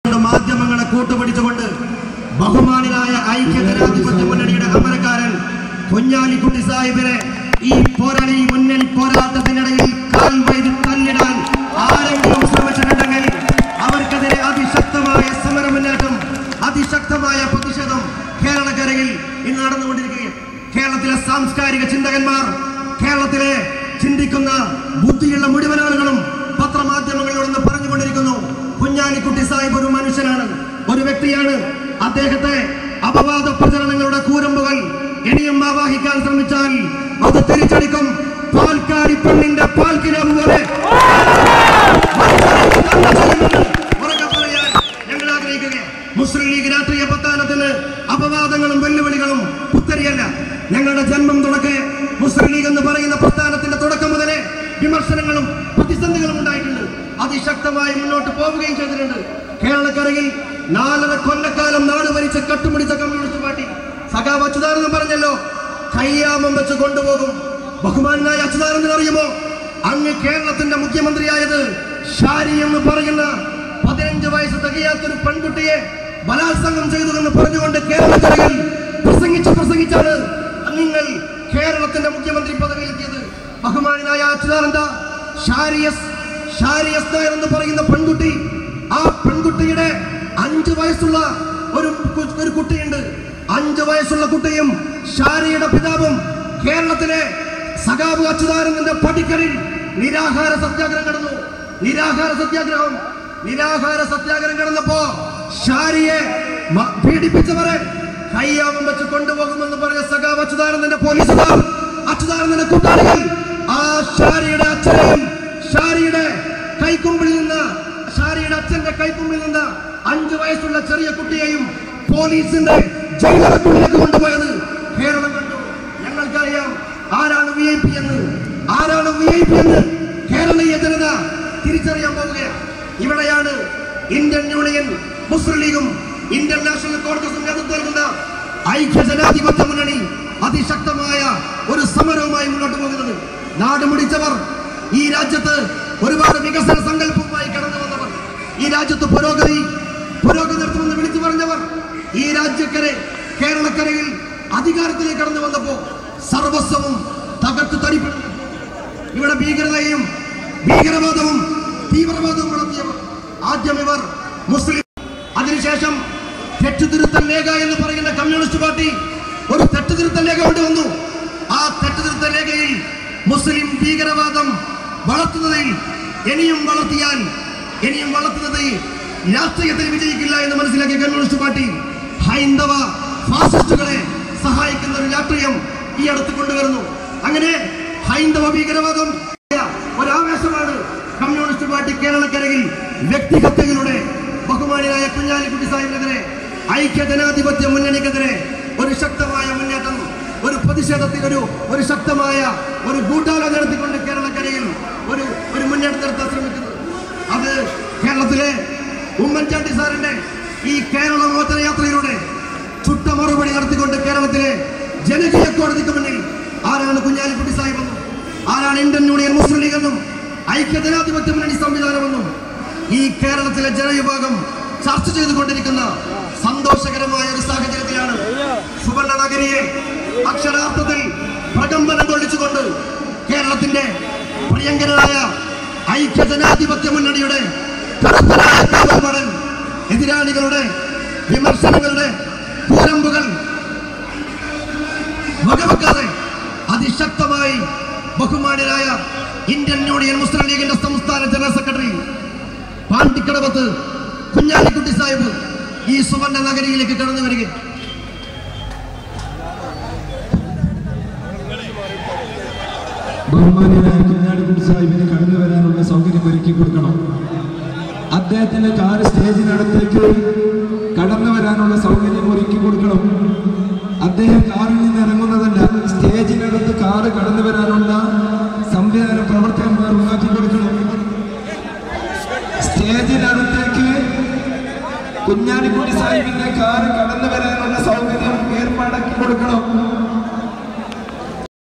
മാധ്യമങ്ങളെ കൂട്ടുപിടിച്ചുകൊണ്ട് ബഹുമാനായ ഐക്യജനാധിപത്യ മുന്നണിയുടെ അമരക്കാരൻ കുഞ്ഞാലിക്കുട്ടി സാഹിബിനെ ഈ മുന്നണി പോരാട്ടത്തിനിടയിൽ കാൽവൈദ്യ തല്ലിടാൻ ആരെങ്കിലും ശ്രമിച്ചിട്ടുണ്ടെങ്കിൽ അവർക്കെതിരെ അതിശക്തമായ സമരമുന്നേറ്റം, അതിശക്തമായ പ്രതിഷേധം കേരളക്കരയിൽ ഇന്ന് നടന്നുകൊണ്ടിരിക്കുകയാണ്. കേരളത്തിലെ സാംസ്കാരിക ചിന്തകന്മാർ, കേരളത്തിലെ ചിന്തിക്കുന്ന ബുദ്ധിയുള്ള മുഴുവൻ ആളുകളും പത്രമാധ്യമങ്ങളിലൂടെ പറഞ്ഞുകൊണ്ടിരിക്കുന്നു, കുഞ്ഞാലിക്കുട്ടി സാഹിബ് ഒരു മനുഷ്യനാണ്, ഒരു വ്യക്തിയാണ്. അദ്ദേഹത്തെ അപവാദ പ്രചരണങ്ങളുടെ കൂരമ്പുകൾ ഇനിയും ആവാഹിക്കാൻ ശ്രമിച്ചാൽ അത് തിരിച്ചടിക്കും. പാൽക്കാരി പെണ്ണിന്റെ പാൽക്കിനാവ് പോലെ ഉറക്കെ പറയാൻ ഞങ്ങൾ ആഗ്രഹിക്കുകയാണ്. മുസ്ലിം ലീഗ് രാഷ്ട്രീയ പ്രസ്ഥാനത്തിന് അപവാദങ്ങളും വെല്ലുവിളികളും പുത്തരിയല്ല. ഞങ്ങളുടെ ജന്മം തുടക്കെ മുസ്ലിം ലീഗ് എന്ന് പറയുന്ന പ്രസ്ഥാനത്തിന്റെ തുടക്കം മുതലേ വിമർശനങ്ങളും പ്രതിസന്ധികളും ഉണ്ടായിട്ടുണ്ട്. അതിശക്തമായി മുന്നോട്ട് പോവുകയും ചെയ്തിട്ടുണ്ട്. കേരളക്കരയിൽ 4.5 കൊല്ലക്കാലം നാട് ഭരിച്ച് കട്ടുപിടിച്ച കമ്മ്യൂണിസ്റ്റ് പാർട്ടി സഖാവ് അച്യുതാനന്ദൻ പറഞ്ഞല്ലോ, കയ്യാമം വെച്ച് കൊണ്ടുപോകും. ബഹുമാനായ അച്യുതാനന്ദൻ അറിയുമോ, അങ്ങ് കേരളത്തിന്റെ മുഖ്യമന്ത്രിയായത് ഷാരി എന്ന് പറയുന്ന 15 വയസ്സ് തികയാത്തൊരു പെൺകുട്ടിയെ ബലാത്സംഗം ചെയ്തു എന്ന് പറഞ്ഞുകൊണ്ട് കേരളക്കരയിൽ പ്രസംഗിച്ചാണ് നിങ്ങൾ കേരളത്തിന്റെ മുഖ്യമന്ത്രി പദവിയിലെത്തിയത്. ബഹുമാനായ അച്യുതാനന്ദ, ഷാരിയസ് നായർ എന്ന് പറയുന്ന പെൺകുട്ടി, ആ പെൺകുട്ടിയുടെ 5 വയസ്സുള്ള ഒരു കുട്ടിയുണ്ട്. 5 വയസ്സുള്ള കുട്ടിയും ഷാരിയുടെ പിതാവും കേരളത്തിലെ സഖാവ് അച്യുതാനന്ദന്റെ പടിക്കലിൽ നിരാഹാര സത്യാഗ്രഹം കടന്നു. നിരാഹാര സത്യാഗ്രഹം കടന്നപ്പോ ഷാരിയെ പീഡിപ്പിച്ചവരെ കയ്യാമം വെച്ച് കൊണ്ടുപോകുമെന്ന് പറഞ്ഞ സഖാവ് അച്യുതാനന്ദന്റെ പോലീസുകാർ, അച്യുതാനന്ദന്റെ കൂട്ടാളികൾ ആ ഷാരിയുടെ അച്ഛനെയും ഷാരിയുടെ അച്ഛന്റെ കൈക്കുമ്പിൽ നിന്ന് 5 വയസ്സുള്ള ചെറിയ കുട്ടിയെയും പോലീസിന്റെ ജയിലറക്കുള്ളിലേക്ക് കൊണ്ടുപോയത് കേരളം കണ്ടു. ഞങ്ങൾക്കറിയാം ആരാണ് VIP എന്ന് കേരളീയ ജനത തിരിച്ചറിയാൻ പോവുകയാണ്. ഇവിടെയാണ് ഇന്ത്യൻ യൂണിയൻ മുസ്ലിം ലീഗും ഇന്ത്യൻ നാഷണൽ കോൺഗ്രസും നേതൃത്വം നൽകുന്ന ഐക്യജനാധിപത്യ മുന്നണി അതിശക്തമായ ഒരു സമരവുമായി മുന്നോട്ട് പോകുന്നത്. നാട് മുടിച്ചവർ, ഈ രാജ്യത്ത് ഒരുപാട് വികസന സങ്കല്പവുമായി കടന്നു വന്നവർ, ഈ രാജ്യത്ത് പുരോഗതി നടത്തുമെന്ന് വിളിച്ചു പറഞ്ഞവർ, ഈ കേരളക്കരയിൽ അധികാരത്തിലേക്ക് കടന്നു വന്നപ്പോ സർവസ്വവും തകർത്തു തരിപ്പെടുന്നു. ഇവിടെ ഭീകരവാദവും തീവ്രവാദവും നടത്തിയവർ ആദ്യം ഇവർ മുസ്ലിം, അതിനുശേഷം തെറ്റുതിരുത്തൽ രേഖ എന്ന് പറയുന്ന കമ്മ്യൂണിസ്റ്റ് പാർട്ടി ഒരു തെറ്റുതിരുത്തൽ രേഖ കൊണ്ടുവന്നു. ആ തെറ്റുതിരുത്തൽ രേഖയിൽ മുസ്ലിം ഭീകരവാദം വളർത്തുന്നതിൽ ഇനിയും വളർത്തുന്നത് രാഷ്ട്രീയത്തിൽ വിജയിക്കില്ല എന്ന് മനസ്സിലാക്കിയ കമ്മ്യൂണിസ്റ്റ് പാർട്ടി ഹൈന്ദവ ഫാസിസ്റ്റുകളെ സഹായിക്കുന്ന ഒരു രാഷ്ട്രീയം ഈ അടുത്ത് കൊണ്ടുവരുന്നു. അങ്ങനെ ഹൈന്ദവ ഭീകരവാദം ഒരാവേശമാണ് കമ്മ്യൂണിസ്റ്റ് പാർട്ടി കേരളക്കരയിൽ വ്യക്തിഹത്യകളുടെ ബഹുമാനായ കുഞ്ഞാലിക്കുട്ടി സാഹിബിനെതിരെ, ഐക്യജനാധിപത്യ മുന്നണിക്കെതിരെ ഒരു ശക്തമായ മുന്നേറ്റം, ഒരു പ്രതിഷേധത്തിൽ ഒരു ശക്തമായ ഒരു കൂട്ടാലോചന നടത്തിക്കൊണ്ട് കേരളക്കരയിൽ ഒരു മുന്നേറ്റം നടത്താൻ ശ്രമിക്കുന്നത്. അത് കേരളത്തിലെ ഉമ്മൻചാണ്ടി സാറിന്റെ ഈ കേരള മോചന യാത്രയിലൂടെ ചുട്ട മറുപടി നടത്തിക്കൊണ്ട് കേരളത്തിലെ ജനകീയ കോടതിക്ക് മുന്നിൽ ആരാണ് കുഞ്ഞാലിക്കുട്ടി സാഹിബെന്നും ആരാണ് ഇന്ത്യൻ യൂണിയൻ മുസ്ലിം ലീഗെന്നും ഐക്യജനാധിപത്യ മുന്നണി സംവിധാനമെന്നും ഈ കേരളത്തിലെ ജനവിഭാഗം ചർച്ച ചെയ്തുകൊണ്ടിരിക്കുന്ന സന്തോഷകരമായ ഒരു സാഹചര്യത്തിലാണ് സുവർണ നഗരിയെ അക്ഷരാർത്ഥത്തിൽ പ്രകമ്പനം കൊള്ളിച്ചുകൊണ്ട് കേരളത്തിന്റെ പ്രിയങ്കരനായ ഐക്യജനാധിപത്യ മുന്നണിയുടെ കരുത്തരായ കാവൽപടൻ എതിരാളികളുടെ വിമർശനങ്ങളുടെ കൂരമ്പുകൾ വകവെക്കാതെ അതിശക്തമായി ബഹുമാന്യനായ ഇന്ത്യൻ യൂണിയൻ മുസ്ലിം ലീഗിന്റെ സംസ്ഥാന ജനറൽ സെക്രട്ടറി പാണ്ടിക്കടവത്ത് കുഞ്ഞാലിക്കുട്ടി സാഹിബ് ഈ സുവർണ നഗരിയിലേക്ക് കടന്നു വരികയും ബഹുമാന്യനായ കുഞ്ഞാലിക്കുട്ടി സാഹിബിന് കടന്നു വരാനുള്ള സൗകര്യം ഒരുക്കി കൊടുക്കണം. അദ്ദേഹത്തിന്റെ കാറ് സ്റ്റേജിനടുത്തേക്ക് കടന്നു വരാനുള്ള സൗകര്യം ഒരുക്കി കൊടുക്കണം. അദ്ദേഹം കാറിൽ നിന്ന് ഇറങ്ങുന്നതല്ല, സ്റ്റേജിനടുത്ത് കാറ് കടന്നു വരാനുള്ള സംവിധാന പ്രവർത്തകന്മാർ ഉണ്ടാക്കി കൊടുക്കണം. സ്റ്റേജിനടുത്തേക്ക് കുഞ്ഞാലിക്കുട്ടി സാഹിബിന്റെ